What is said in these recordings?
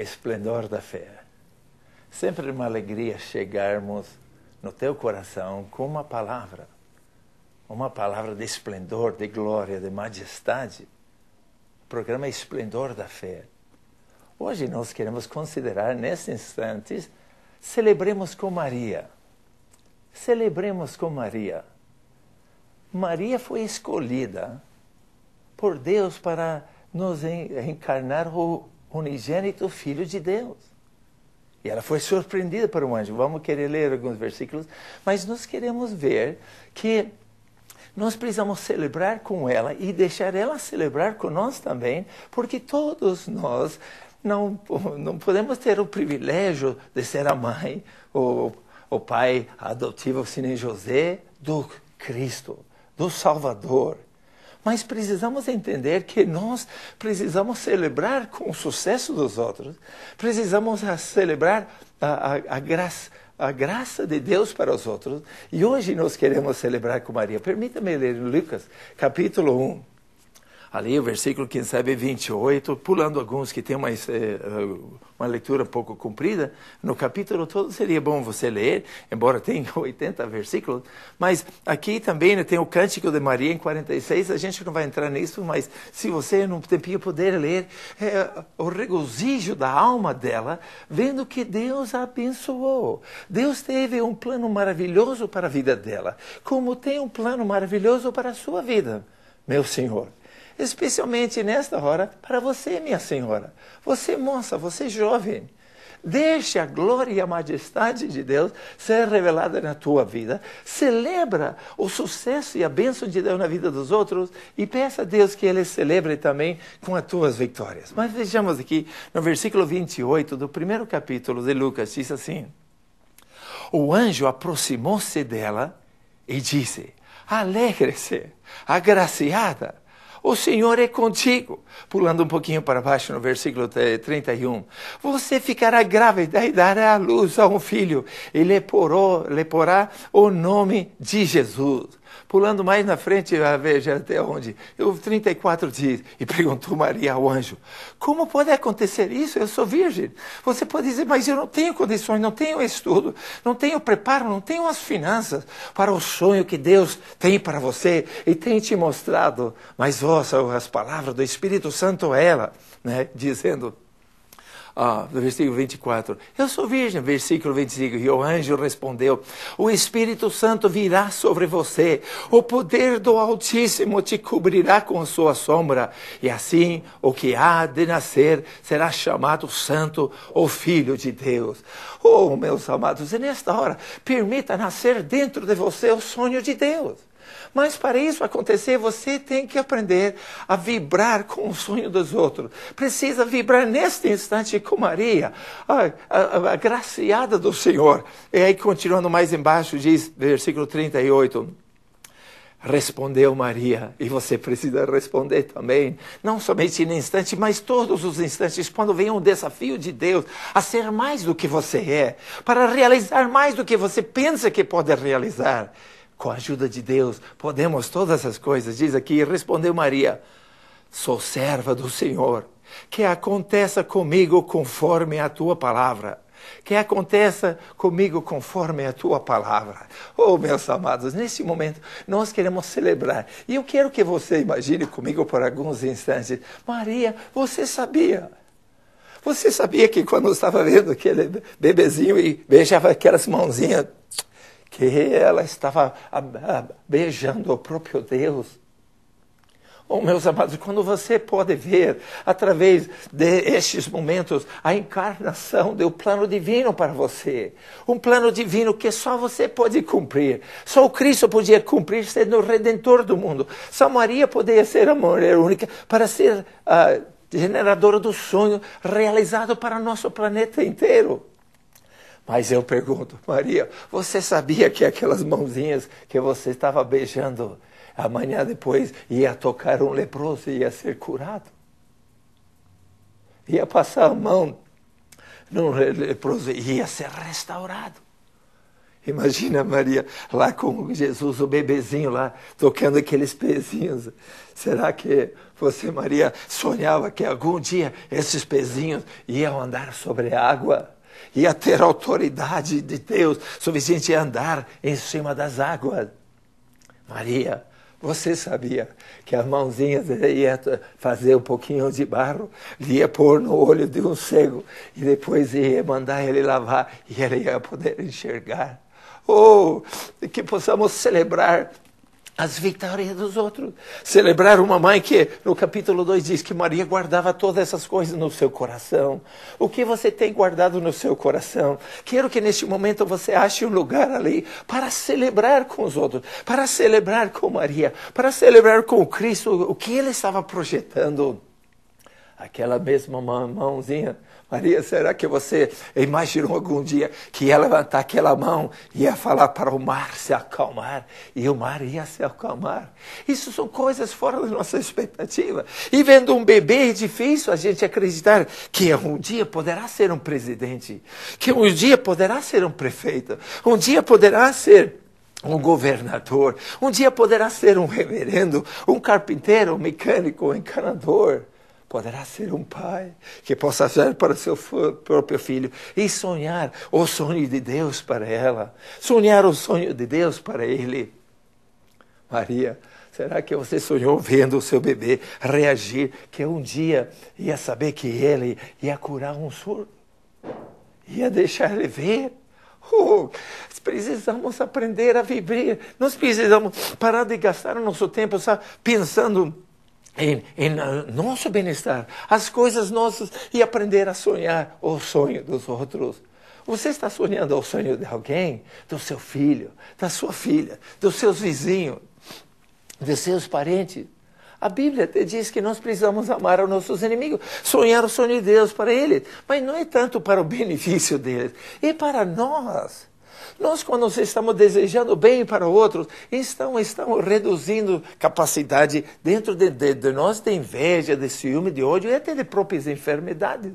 esplendor da fé. Sempre uma alegria chegarmos no teu coração com uma palavra de esplendor, de glória, de majestade. O programa Esplendor da Fé. Hoje nós queremos considerar, nesses instantes, celebremos com Maria. Celebremos com Maria. Maria foi escolhida por Deus para nos encarnar o unigênito Filho de Deus. E ela foi surpreendida por um anjo. Vamos querer ler alguns versículos, mas nós queremos ver que nós precisamos celebrar com ela e deixar ela celebrar com nós também, porque todos nós não podemos ter o privilégio de ser a mãe ou o pai adotivo, assim, José, do Cristo, do Salvador. Mas precisamos entender que nós precisamos celebrar com o sucesso dos outros. Precisamos celebrar a graça de Deus para os outros. E hoje nós queremos celebrar com Maria. Permita-me ler Lucas, capítulo 1. Ali o versículo, quem sabe, 28, pulando alguns que tem uma leitura um pouco comprida. No capítulo todo seria bom você ler, embora tenha 80 versículos. Mas aqui também tem o Cântico de Maria em 46. A gente não vai entrar nisso, mas se você num tempinho puder ler, o regozijo da alma dela, vendo que Deus a abençoou. Deus teve um plano maravilhoso para a vida dela, como tem um plano maravilhoso para a sua vida, meu Senhor. Especialmente nesta hora, para você, minha senhora. Você, moça, você jovem. Deixe a glória e a majestade de Deus ser revelada na tua vida. Celebra o sucesso e a bênção de Deus na vida dos outros e peça a Deus que Ele celebre também com as tuas vitórias. Mas vejamos aqui no versículo 28 do primeiro capítulo de Lucas, diz assim: o anjo aproximou-se dela e disse: alegre-se, agraciada, o Senhor é contigo. Pulando um pouquinho para baixo no versículo 31. Você ficará grávida e dará à luz a um filho. E lhe porá o nome de Jesus. Pulando mais na frente, veja até onde. O 34 diz, e perguntou Maria ao anjo: como pode acontecer isso? Eu sou virgem. Você pode dizer, mas eu não tenho condições, não tenho estudo, não tenho preparo, não tenho as finanças para o sonho que Deus tem para você e tem te mostrado. Mas ouça as palavras do Espírito Santo a ela, né, dizendo... no versículo 24, eu sou virgem, versículo 25, e o anjo respondeu: o Espírito Santo virá sobre você, o poder do Altíssimo te cobrirá com a sua sombra, e assim o que há de nascer será chamado Santo, o Filho de Deus. Oh, meus amados, e nesta hora, permita nascer dentro de você o sonho de Deus. Mas para isso acontecer, você tem que aprender a vibrar com o sonho dos outros. Precisa vibrar neste instante com Maria, a agraciada do Senhor. E aí, continuando mais embaixo, diz, versículo 38... respondeu Maria, e você precisa responder também, não somente no instante, mas todos os instantes, quando vem um desafio de Deus a ser mais do que você é, para realizar mais do que você pensa que pode realizar. Com a ajuda de Deus, podemos todas as coisas. Diz aqui, respondeu Maria: sou serva do Senhor, que aconteça comigo conforme a tua palavra. Que aconteça comigo conforme a tua palavra. Oh, meus amados, nesse momento nós queremos celebrar. E eu quero que você imagine comigo por alguns instantes. Maria, você sabia? Você sabia que quando eu estava vendo aquele bebezinho e beijava aquelas mãozinhas, que ela estava beijando o próprio Deus? Oh, meus amados, quando você pode ver, através destes momentos, a encarnação do plano divino para você. Um plano divino que só você pode cumprir. Só o Cristo podia cumprir, sendo o Redentor do mundo. Só Maria poderia ser a mulher única para ser a generadora do sonho realizado para nosso planeta inteiro. Mas eu pergunto, Maria, você sabia que aquelas mãozinhas que você estava beijando, amanhã depois ia tocar um leproso e ia ser curado? Ia passar a mão num leproso e ia ser restaurado. Imagina Maria lá com Jesus, o bebezinho lá, tocando aqueles pezinhos. Será que você, Maria, sonhava que algum dia esses pezinhos iam andar sobre a água? Ia ter autoridade de Deus suficiente a andar em cima das águas? Maria, você sabia que a mãozinha ia fazer um pouquinho de barro, ia pôr no olho de um cego e depois ia mandar ele lavar e ele ia poder enxergar? Ou que possamos celebrar as vitórias dos outros. Celebrar uma mãe que, no capítulo 2, diz que Maria guardava todas essas coisas no seu coração. O que você tem guardado no seu coração? Quero que neste momento você ache um lugar ali para celebrar com os outros, para celebrar com Maria, para celebrar com Cristo o que ele estava projetando. Aquela mesma mãozinha. Maria, será que você imaginou algum dia que ia levantar aquela mão e ia falar para o mar se acalmar e o mar ia se acalmar? Isso são coisas fora da nossa expectativa. E vendo um bebê é difícil a gente acreditar que um dia poderá ser um presidente, que um dia poderá ser um prefeito, um dia poderá ser um governador, um dia poderá ser um reverendo, um carpinteiro, um mecânico, um encanador. Poderá ser um pai que possa olhar para seu próprio filho e sonhar o sonho de Deus para ela. Sonhar o sonho de Deus para ele. Maria, será que você sonhou vendo o seu bebê reagir, que um dia ia saber que ele ia curar um surdo? Ia deixar ele ver? Precisamos aprender a viver. Nós precisamos parar de gastar o nosso tempo pensando em nosso bem-estar, as coisas nossas, e aprender a sonhar o sonho dos outros. Você está sonhando o sonho de alguém? Do seu filho, da sua filha, dos seus vizinhos, dos seus parentes? A Bíblia até diz que nós precisamos amar os nossos inimigos, sonhar o sonho de Deus para eles, mas não é tanto para o benefício deles, é para nós. Nós, quando estamos desejando bem para outros, estamos reduzindo capacidade dentro de nós de inveja, de ciúme, de ódio e até de próprias enfermidades.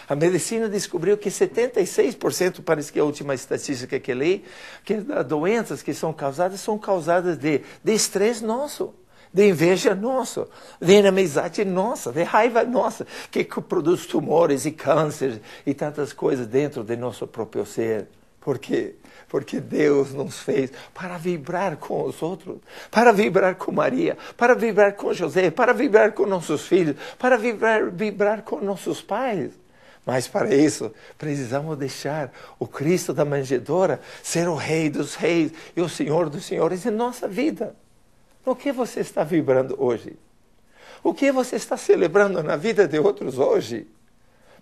A medicina descobriu que 76%, parece que é a última estatística que li, que as doenças que são causadas de estresse nosso, de inveja nossa, de inimizade nossa, de raiva nossa, que produz tumores e cânceres e tantas coisas dentro de nosso próprio ser. Por quê? Porque Deus nos fez para vibrar com os outros, para vibrar com Maria, para vibrar com José, para vibrar com nossos filhos, para vibrar com nossos pais. Mas para isso, precisamos deixar o Cristo da manjedoura ser o Rei dos Reis e o Senhor dos Senhores em nossa vida. No que você está vibrando hoje? O que você está celebrando na vida de outros hoje?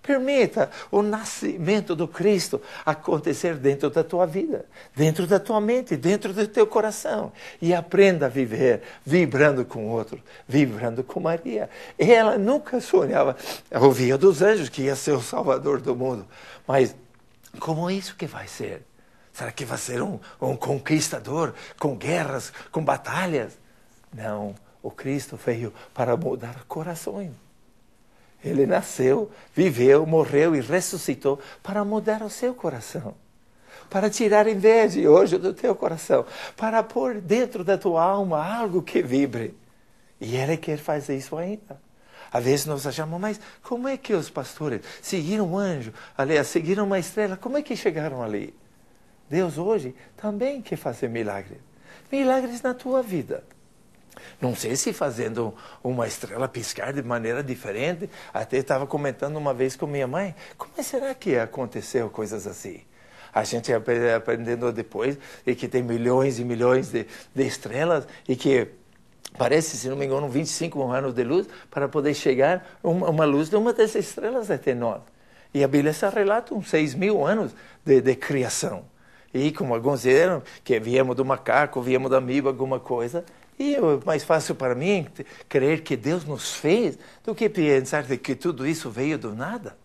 Permita o nascimento do Cristo acontecer dentro da tua vida, dentro da tua mente, dentro do teu coração. E aprenda a viver vibrando com outros, vibrando com Maria. Ela nunca sonhava, ouvia dos anjos que ia ser o Salvador do mundo. Mas como é isso que vai ser? Será que vai ser um conquistador com guerras, com batalhas? Não, o Cristo veio para mudar corações. Ele nasceu, viveu, morreu e ressuscitou para mudar o seu coração. Para tirar inveja e ódio do teu coração. Para pôr dentro da tua alma algo que vibre. E Ele quer fazer isso ainda. Às vezes nós achamos, mas como é que os pastores seguiram um anjo, aliás, seguiram uma estrela, como é que chegaram ali? Deus hoje também quer fazer milagres. Milagres na tua vida. Não sei se fazendo uma estrela piscar de maneira diferente. Até estava comentando uma vez com minha mãe, como será que aconteceu coisas assim? A gente aprendendo depois e que tem milhões e milhões de estrelas e que parece, se não me engano, 25 anos de luz para poder chegar uma luz de uma dessas estrelas até nós. E a Bíblia só relata uns 6.000 anos de criação. E como alguns disseram que viemos do macaco, viemos do amigo, alguma coisa. E é mais fácil para mim crer que Deus nos fez do que pensar de que tudo isso veio do nada.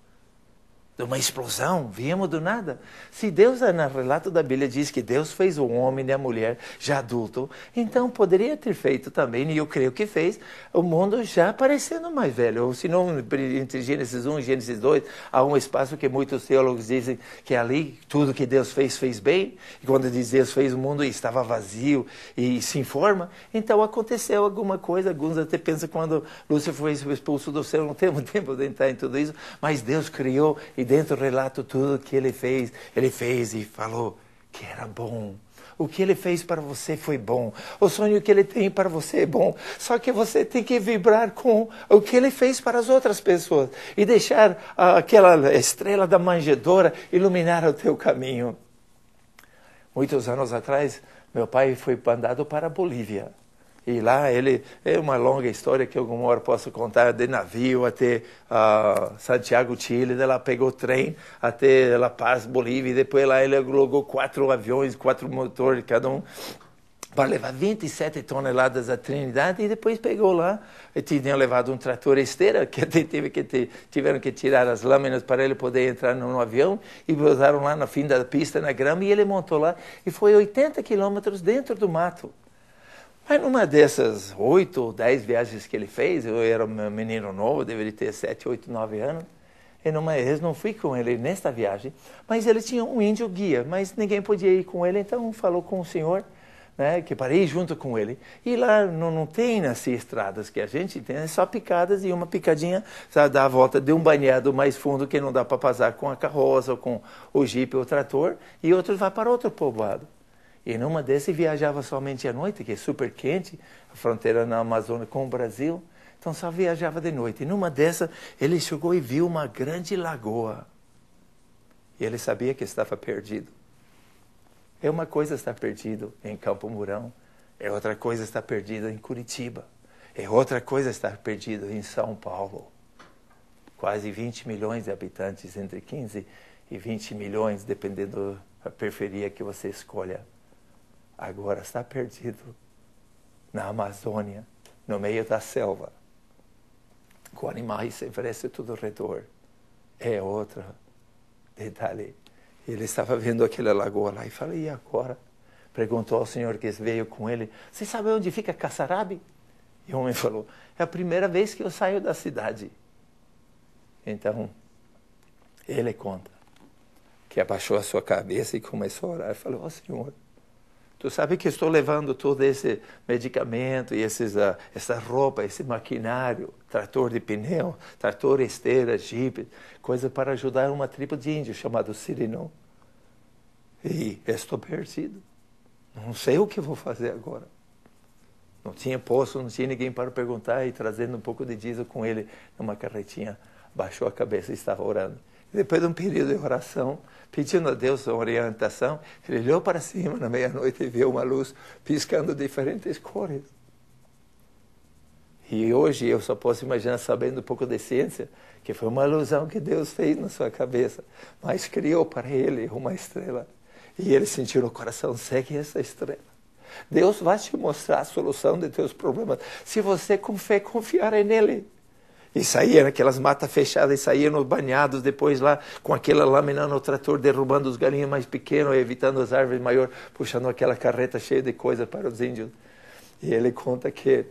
de uma explosão, viemos do nada. Se Deus, no relato da Bíblia, diz que Deus fez o homem e a mulher já adulto, então poderia ter feito também, e eu creio que fez, o mundo já parecendo mais velho. Ou se não, entre Gênesis 1 e Gênesis 2, há um espaço que muitos teólogos dizem que ali, tudo que Deus fez bem, e quando diz Deus fez o mundo e estava vazio e sem forma, então aconteceu alguma coisa. Alguns até pensam quando Lúcifer foi expulso do céu, não temos tempo de entrar em tudo isso, mas Deus criou e dentro do relato tudo que ele fez e falou que era bom. O que ele fez para você foi bom. O sonho que ele tem para você é bom. Só que você tem que vibrar com o que ele fez para as outras pessoas e deixar aquela estrela da manjedoura iluminar o teu caminho. Muitos anos atrás, meu pai foi mandado para a Bolívia. E lá ele, é uma longa história que alguma hora posso contar, de navio até Santiago, Chile, daí lá pegou trem até La Paz, Bolívia, e depois lá ele alugou 4 aviões, 4 motores, cada um, para levar 27 toneladas à Trindade, e depois pegou lá, e tinham levado um trator esteira, que até tiveram que tirar as lâminas para ele poder entrar no avião, e usaram lá no fim da pista, na grama, e ele montou lá, e foi 80 quilômetros dentro do mato. Mas numa dessas 8 ou 10 viagens que ele fez, eu era um menino novo, deveria ter 7, 8, 9 anos, e numa vez não fui com ele nesta viagem, mas ele tinha um índio guia, mas ninguém podia ir com ele, então falou com o senhor, né, que parei junto com ele. E lá não tem assim estradas que a gente tem, é só picadas, e uma picadinha dá a volta de um banhado mais fundo que não dá para passar com a carroça, ou com o jipe ou o trator, e outro vai para outro povoado. E numa dessas viajava somente à noite, que é super quente, a fronteira na Amazônia com o Brasil, então só viajava de noite. E numa dessas ele chegou e viu uma grande lagoa. E ele sabia que estava perdido. É uma coisa estar perdido em Campo Mourão, é outra coisa estar perdido em Curitiba, é outra coisa estar perdido em São Paulo. Quase 20 milhões de habitantes, entre 15 e 20 milhões, dependendo da periferia que você escolha. Agora está perdido na Amazônia, no meio da selva, com animais silvestres tudo ao redor. É outro detalhe. Ele estava vendo aquela lagoa lá e falei, e agora? Perguntou ao senhor que veio com ele, você sabe onde fica Caçarabe? E o homem falou, é a primeira vez que eu saio da cidade. Então, ele conta que abaixou a sua cabeça e começou a orar. Falou, Senhor, tu sabe que estou levando todo esse medicamento e essa roupa, esse maquinário, trator de pneu, trator esteira, jipe, coisa para ajudar uma tribo de índios chamado Sirinão. E estou perdido. Não sei o que vou fazer agora. Não tinha poço, não tinha ninguém para perguntar, e trazendo um pouco de diesel com ele numa carretinha, baixou a cabeça e estava orando. Depois de um período de oração, pedindo a Deus uma orientação, ele olhou para cima na meia-noite e viu uma luz piscando diferentes cores. E hoje eu só posso imaginar, sabendo um pouco de ciência, que foi uma ilusão que Deus fez na sua cabeça, mas criou para ele uma estrela. E ele sentiu no coração, segue essa estrela. Deus vai te mostrar a solução de teus problemas, se você com fé confiar nele. E saía naquelas matas fechadas, e saía nos banhados, depois lá com aquela lâmina no trator, derrubando os galinhos mais pequenos, evitando as árvores maiores, puxando aquela carreta cheia de coisas para os índios. E ele conta que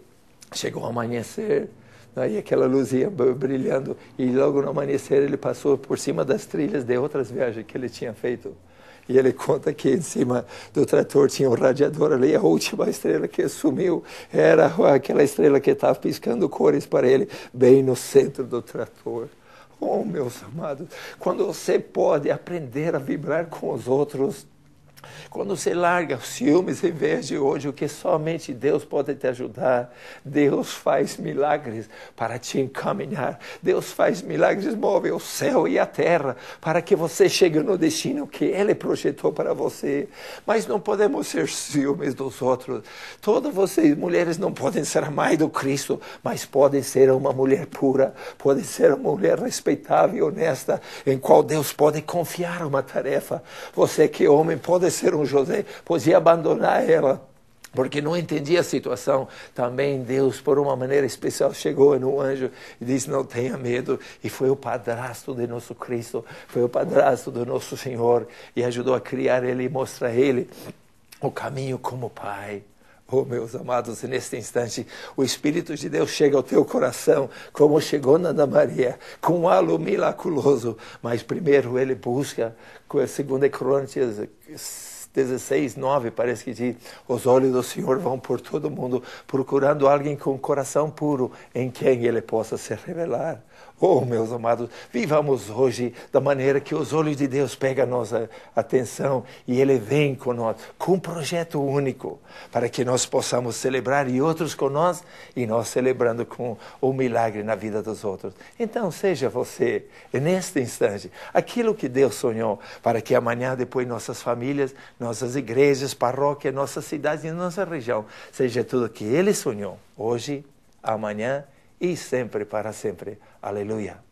chegou ao amanhecer, aí aquela luzinha brilhando, e logo no amanhecer ele passou por cima das trilhas de outras viagens que ele tinha feito. E ele conta que em cima do trator tinha um radiador ali, a última estrela que sumiu era aquela estrela que estava piscando cores para ele, bem no centro do trator. Oh, meus amados, quando você pode aprender a vibrar com os outros, quando você larga os ciúmes em vez de hoje, o que somente Deus pode te ajudar, Deus faz milagres para te encaminhar. Deus faz milagres, move o céu e a terra para que você chegue no destino que Ele projetou para você. Mas não podemos ser ciúmes dos outros. Todas vocês, mulheres, não podem ser a mãe do Cristo, mas podem ser uma mulher pura, podem ser uma mulher respeitável e honesta, em qual Deus pode confiar uma tarefa. Você que é homem pode ser um José, podia abandonar ela porque não entendia a situação. Também Deus, por uma maneira especial, chegou no anjo e disse, não tenha medo. E foi o padrasto de nosso Cristo, foi o padrasto do nosso Senhor, e ajudou a criar ele e mostrar a ele o caminho como pai. Oh, meus amados, neste instante, o Espírito de Deus chega ao teu coração, como chegou na Ana Maria, com um halo miraculoso. Mas primeiro ele busca, segundo Crônicas 16:9, parece que diz, os olhos do Senhor vão por todo o mundo, procurando alguém com coração puro, em quem Ele possa se revelar. Oh, meus amados, vivamos hoje da maneira que os olhos de Deus pegam a nossa atenção e Ele vem conosco com um projeto único para que nós possamos celebrar e outros com nós e nós celebrando com o milagre na vida dos outros. Então, seja você, neste instante, aquilo que Deus sonhou para que amanhã, depois, nossas famílias, nossas igrejas, paróquias, nossa cidade e nossa região, seja tudo que Ele sonhou, hoje, amanhã e sempre para sempre. Aleluia.